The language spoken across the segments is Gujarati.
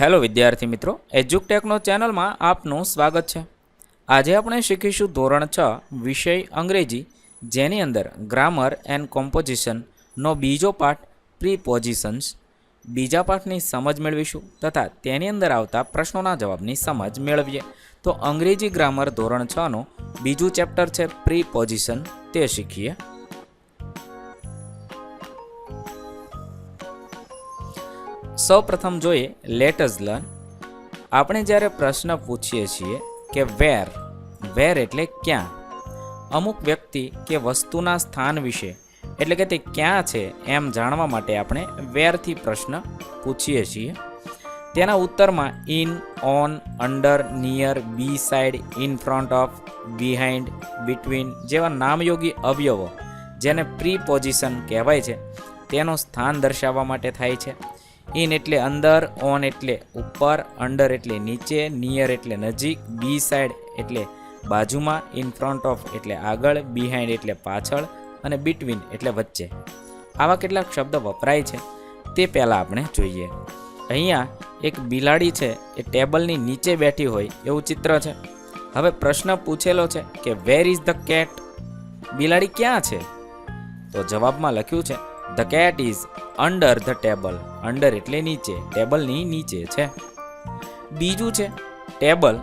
હેલો વિદ્યાર્થી મિત્રો, એજ્યુકટેકનો ચેનલમાં આપનું સ્વાગત છે। આજે આપણે શીખીશું ધોરણ 6 વિષય અંગ્રેજી, જેની અંદર ગ્રામર એન્ડ કોમ્પોઝિશનનો બીજો પાઠ પ્રીપોઝિશન્સ। બીજા પાઠની સમજ મેળવીશું તથા તેની અંદર આવતા પ્રશ્નોના જવાબની સમજ મેળવીએ। તો અંગ્રેજી ગ્રામર ધોરણ 6નો બીજું ચેપ્ટર છે પ્રીપોઝિશન, તે શીખીએ। સૌ પ્રથમ જોઈએ લેટ અસ લર્ન। આપણે જ્યારે પ્રશ્ન પૂછીએ છીએ કે વેર એટલે ક્યાં, અમુક વ્યક્તિ કે વસ્તુના સ્થાન વિશે એટલે કે તે ક્યાં છે એમ જાણવા માટે આપણે વેરથી પ્રશ્ન પૂછીએ છીએ। તેના ઉત્તરમાં in, on, under, near, beside, in front of, behind, between જેવા નામયોગી અવયવો જેને પ્રીપોઝિશન કહેવાય છે તેનું સ્થાન દર્શાવવા માટે થાય છે। ઇન એટલે અંદર, ઓન એટલે ઉપર, અંડર એટલે નીચે, નિયર એટલે નજીક, બી સાઇડ એટલે બાજુમાં, ઇન ફ્રન્ટ ઓફ એટલે આગળ, બિહાઇન્ડ એટલે પાછળ અને બિટવીન એટલે વચ્ચે। આવા કેટલાક શબ્દ વપરાય છે તે પહેલાં આપણે જોઈએ। અહીંયા એક બિલાડી છે એ ટેબલની નીચે બેઠી હોય એવું ચિત્ર છે। હવે પ્રશ્ન પૂછેલો છે કે વેર ઇઝ ધ કેટ, બિલાડી ક્યાં છે? તો જવાબમાં લખ્યું છે the cat is under the table, under એટલે નીચે, ટેબલની નીચે છે। બીજું છે ટેબલ,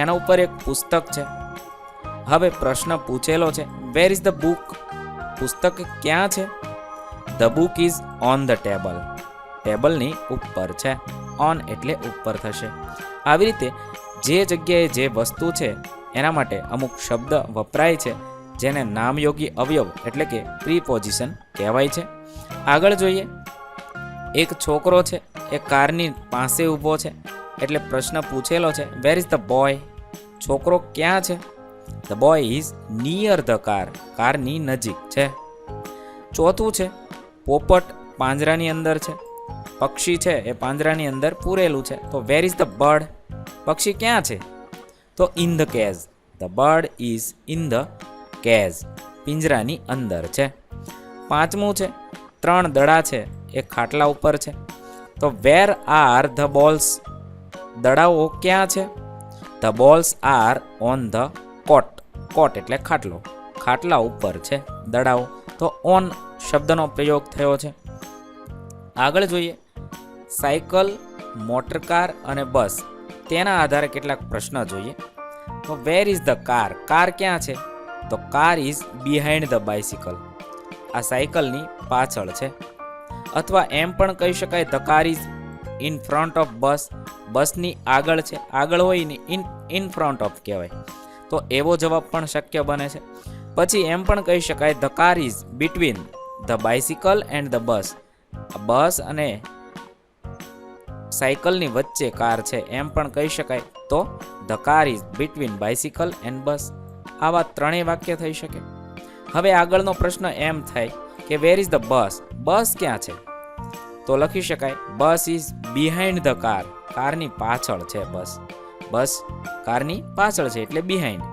એના ઉપર એક પુસ્તક છે। હવે પ્રશ્ન પૂછેલો છે વેર ઇઝ ધ બુક, પુસ્તક ક્યાં છે? The book is on the table, ટેબલની ઉપર છે, ઓન એટલે ઉપર થશે। આવી રીતે જે જગ્યાએ જે વસ્તુ છે એના માટે અમુક શબ્દ વપરાય છે જેને નામયોગી અવયવ એટલે કે પ્રીપોઝિશન કહેવાય છે। આગળ જોઈએ, એક છોકરો છે એ કારની પાસે ઊભો છે એટલે પ્રશ્ન પૂછેલો છે વેર ઇઝ ધ બોય, છોકરો ક્યાં છે? The boy is near the car, કારની નજીક છે। ચોથું છે પોપટ પાંજરાની અંદર છે, પક્ષી છે એ પાંજરાની અંદર પૂરેલું છે, તો વેર ઇઝ ધ બર્ડ, પક્ષી ક્યાં છે? તો in the cage, the bird is in the cage, પિંજરાની અંદર છે। પાંચમું છે ત્રણ દડા છે એ ખાટલા ઉપર છે, તો વેર આર ધ બોલ્સ, દડાઓ ક્યાં છે? The balls are on the cot, cot એટલે ખાટલો, ખાટલા ઉપર છે દડાઓ, તો ઓન શબ્દનો પ્રયોગ થયો છે। આગળ જોઈએ સાયકલ, મોટરકાર અને બસ, તેના આધારે કેટલાક પ્રશ્ન જોઈએ। તો where is the car, car ક્યાં છે? તો car is behind the bicycle, આ સાયકલની પાછળ છે। અથવા એમ પણ કહી શકાય the car is in front of bus, બસની આગળ છે, આગળ હોય ને ઇન ફ્રન્ટ ઓફ કહેવાય, તો એવો જવાબ પણ શક્ય બને છે। પછી એમ પણ કહી શકાય the car is between the bicycle and the bus, bus અને સાયકલની વચ્ચે કાર છે એમ પણ કહી શકાય, તો the car is between bicycle and bus. આવા ત્રણેય વાક્ય થઈ શકે। હવે આગળનો પ્રશ્ન એમ થાય કે વેર ઇઝ ધ બસ, બસ ક્યાં છે? તો લખી શકાય બસ ઇઝ બિહાઇન્ડ ધ કાર, કારની પાછળ છે બસ, બસ કારની પાછળ છે એટલે behind.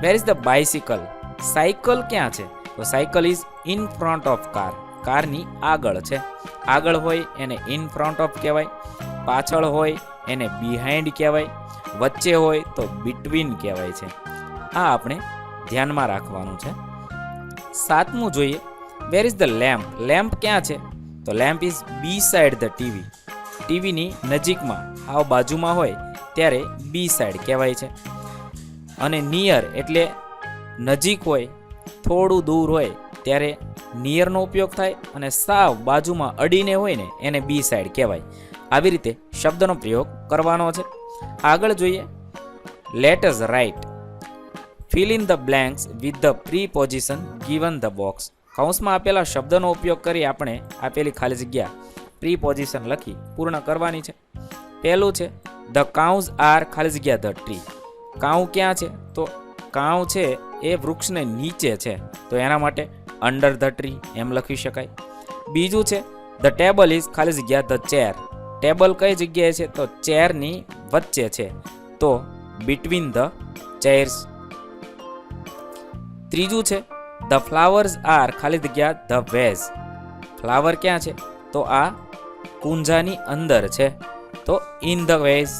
Wear is the bicycle, cycle ક્યાં છે? તો cycle is in front of car, કારની આગળ છે, આગળ હોય એને ઇન ફ્રન્ટ ઓફ કહેવાય, પાછળ હોય એને બિહાઇન્ડ કહેવાય, વચ્ચે હોય તો બિટવીન કહેવાય છે। આ આપણે ધ્યાનમાં રાખવાનું છે। સાતમું જોઈએ where is the lamp, lamp ક્યાં છે? તો lamp is beside the TV, ટીવીની નજીકમાં, આ બાજુમાં હોય ત્યારે બી સાઇડ કહેવાય છે। અને નિયર એટલે નજીક હોય, થોડું દૂર હોય ત્યારે નિયરનો ઉપયોગ થાય, અને સાવ બાજુમાં અડીને હોય ને એને બી સાઇડ કહેવાય। આવી રીતે શબ્દનો પ્રયોગ કરવાનો છે। આગળ જોઈએ let us write, fill in the blanks with the preposition given the box, કૌંસમાં આપેલા શબ્દનો ઉપયોગ કરી આપણે આપેલી ખાલી જગ્યા પ્રીપોઝિશન લખી પૂર્ણ કરવાની છે। પહેલું છે ધ કાઉઝ આર ખાલી જગ્યા ધ ટ્રી, કાઉ ક્યાં છે? તો કાઉ છે એ વૃક્ષને નીચે છે, તો એના માટે અંડર ધ ટ્રી એમ લખી શકાય। બીજું છે ધ ટેબલ ઇઝ ખાલી જગ્યા ધ ચેર, ટેબલ કઈ જગ્યાએ છે? તો ચેરની વચ્ચે છે, તો બિટવીન ધ ચેર્સ। ત્રીજું છે ધ ફ્લાવર્સ આર ખાલી જગ્યા ધ વેઝ, ફ્લાવર ક્યાં છે? તો આ કુંજાની અંદર છે, તો in the vase.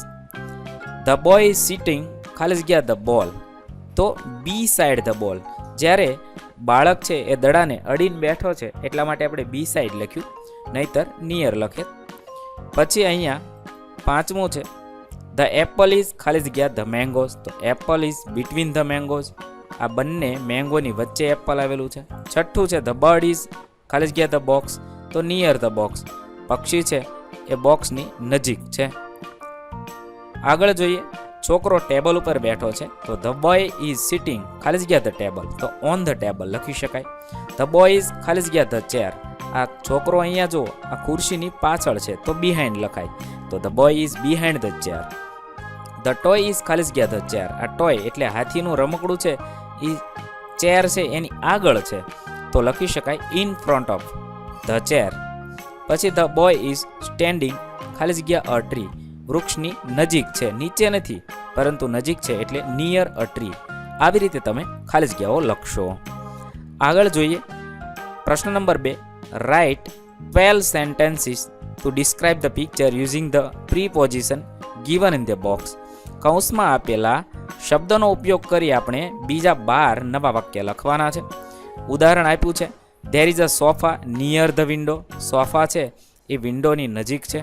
The boy is sitting, ખાલી જગ્યા ધ બોલ, તો બી સાઈડ ધ બોલ. જ્યારે બાળક છે એ દડાને અડીને બેઠો છે એટલા માટે આપણે બી સાઈડ લખ્યું, નહીતર નિયર લખે. પછી અહીંયા પાંચમું છે ધ એપલ ઇઝ ખાલી જગ્યા ધ મેંગોઝ, તો Apple is between the mangoes. આ બંને મેંગોની વચ્ચે એપલ આવેલું છે. છઠ્ઠું છે ધ બર્ડ ઇઝ ખાલી જગ્યા ધ બોક્સ, તો નિયર ધ બોક્સ. પક્ષી છે એ બોક્સની નજીક છે. આગળ જોઈએ, છોકરો ટેબલ ઉપર બેઠો છે, તો ધ બોય ઇઝ સિટિંગ ખાલી જગ્યા ધ ટેબલ, તો ઓન ધ ટેબલ લખી શકાય. ધ બોય ઇઝ ખાલી જગ્યા ધ ચેર. આ છોકરો અહીંયા જો આ ખુરશીની પાછળ છે, તો બિહાઇન્ડ લખાય, તો the boy is behind the chair. The toy is ખાલી જગ્યા ધ ચેર. આ ટોય એટલે હાથીનું રમકડું છે એ ચેર છે એની આગળ છે, તો લખી શકાય in front of the chair. પછી ધ બોય ઇઝ સ્ટેન્ડિંગ ખાલી જગ્યા અ ટ્રી. વૃક્ષની નજીક છે, નીચે નથી પરંતુ નજીક છે એટલે નિયર અ ટ્રી. આવી રીતે તમે ખાલી જગ્યાઓ લખશો. આગળ જોઈએ, પ્રશ્ન number 2, write 12 sentences to describe the picture using the preposition given in the box. કૌંસમાં આપેલા શબ્દનો ઉપયોગ કરી આપણે બીજા 12 નવા વાક્ય લખવાના છે. ઉદાહરણ આપ્યું છે, there is a sofa near the window. Sofa છે એ વિન્ડોની નજીક છે.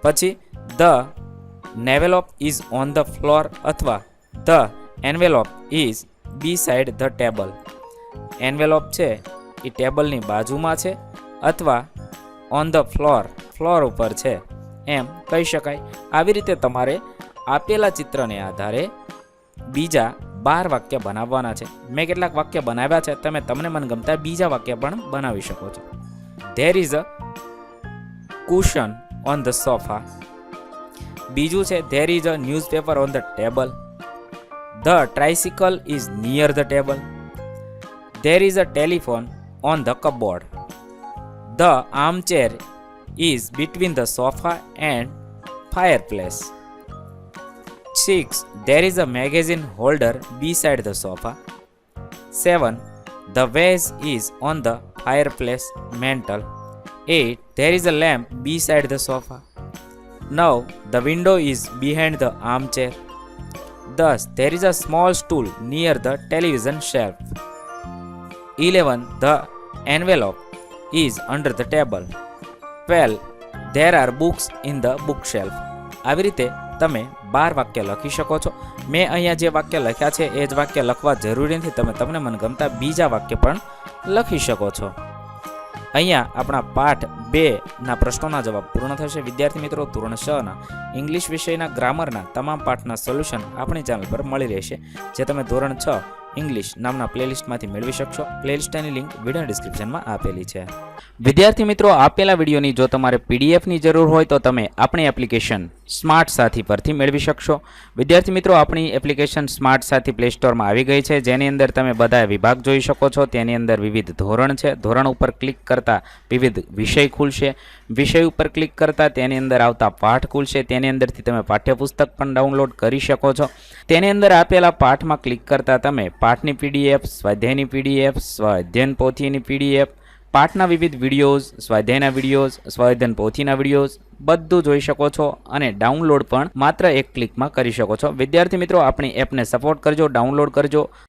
પછી the envelope is on the floor, અથવા the envelope is beside the table. Envelope છે એ ટેબલની બાજુમાં છે, અથવા ઓન ધ ફ્લોર, ફ્લોર ઉપર છે એમ કહી શકાય. આવી રીતે તમારે આપેલા ચિત્રને આધારે બીજા 12 વાક્ય બનાવવાના છે. મેં કેટલાક વાક્ય બનાવ્યા છે, તમે તમને મનગમતા બીજા વાક્ય પણ બનાવી શકો છો. There is a cushion on the sofa. બીજું છે there is a newspaper on the table. The tricycle is near the table. There is a telephone on the cupboard. The armchair is between the sofa and fireplace. 6. There is a magazine holder beside the sofa. 7. The vase is on the fireplace mantel. 8. There is a lamp beside the sofa. 9. The window is behind the armchair. Thus, there is a small stool near the television shelf. 11. The envelope is under the table. 12. There are books in the bookshelf. આવી રીતે તમે 12 વાક્ય લખી શકો છો. મેં અહીંયા જે વાક્ય લખ્યા છે એ જ વાક્ય લખવા જરૂરી નથી. તમે તમને મનગમતા બીજા વાક્ય પણ લખી શકો છો. અહીંયા આપણા પાઠ 2ના પ્રશ્નોના જવાબ પૂર્ણ થશે. વિદ્યાર્થી મિત્રો, ધોરણ 6ના ઇંગ્લિશ વિષયના ગ્રામરના તમામ પાઠના સોલ્યુશન આપણી ચેનલ પર મળી રહેશે, જે તમે ધોરણ 6 ઇંગ્લિશ નામના પ્લેલિસ્ટમાંથી મેળવી શકશો. પ્લેલિસ્ટની લિંક વિડીયો ડિસ્ક્રિપ્શનમાં આપેલી છે. વિદ્યાર્થી મિત્રો, આપેલા વિડીયોની જો તમારે પીડીએફની જરૂર હોય તો તમે આપણી એપ્લિકેશન સ્માર્ટ સાથી પરથી મેળવી શકશો. વિદ્યાર્થી મિત્રો, આપણી એપ્લિકેશન સ્માર્ટ સાથી પ્લે સ્ટોરમાં આવી ગઈ છે, જેની અંદર તમે બધા વિભાગ જોઈ શકો છો. તેની અંદર વિવિધ ધોરણ છે. ધોરણ ઉપર ક્લિક કરતાં વિવિધ વિષય ખુલશે. વિષય ઉપર ક્લિક કરતાં તેની અંદર આવતા પાઠ ખુલશે. તેની અંદરથી તમે પાઠ્યપુસ્તક પણ ડાઉનલોડ કરી શકો છો. તેની અંદર આપેલા પાઠમાં ક્લિક કરતાં તમે પાઠની પીડીએફ, સ્વાધ્યાયની પીડીએફ, સ્વાધ્યાયન પોથીની પીડીએફ, પાઠના વિવિધ વિડીયોઝ, સ્વાધ્યાયના વિડીયોઝ, સ્વાધ્યાયન પોથીના વિડીયોઝ બધું જોઈ શકો છો અને ડાઉનલોડ પણ માત્ર એક ક્લિકમાં કરી શકો છો. વિદ્યાર્થી મિત્રો, આપણી એપને સપોર્ટ કરજો, ડાઉનલોડ કરજો.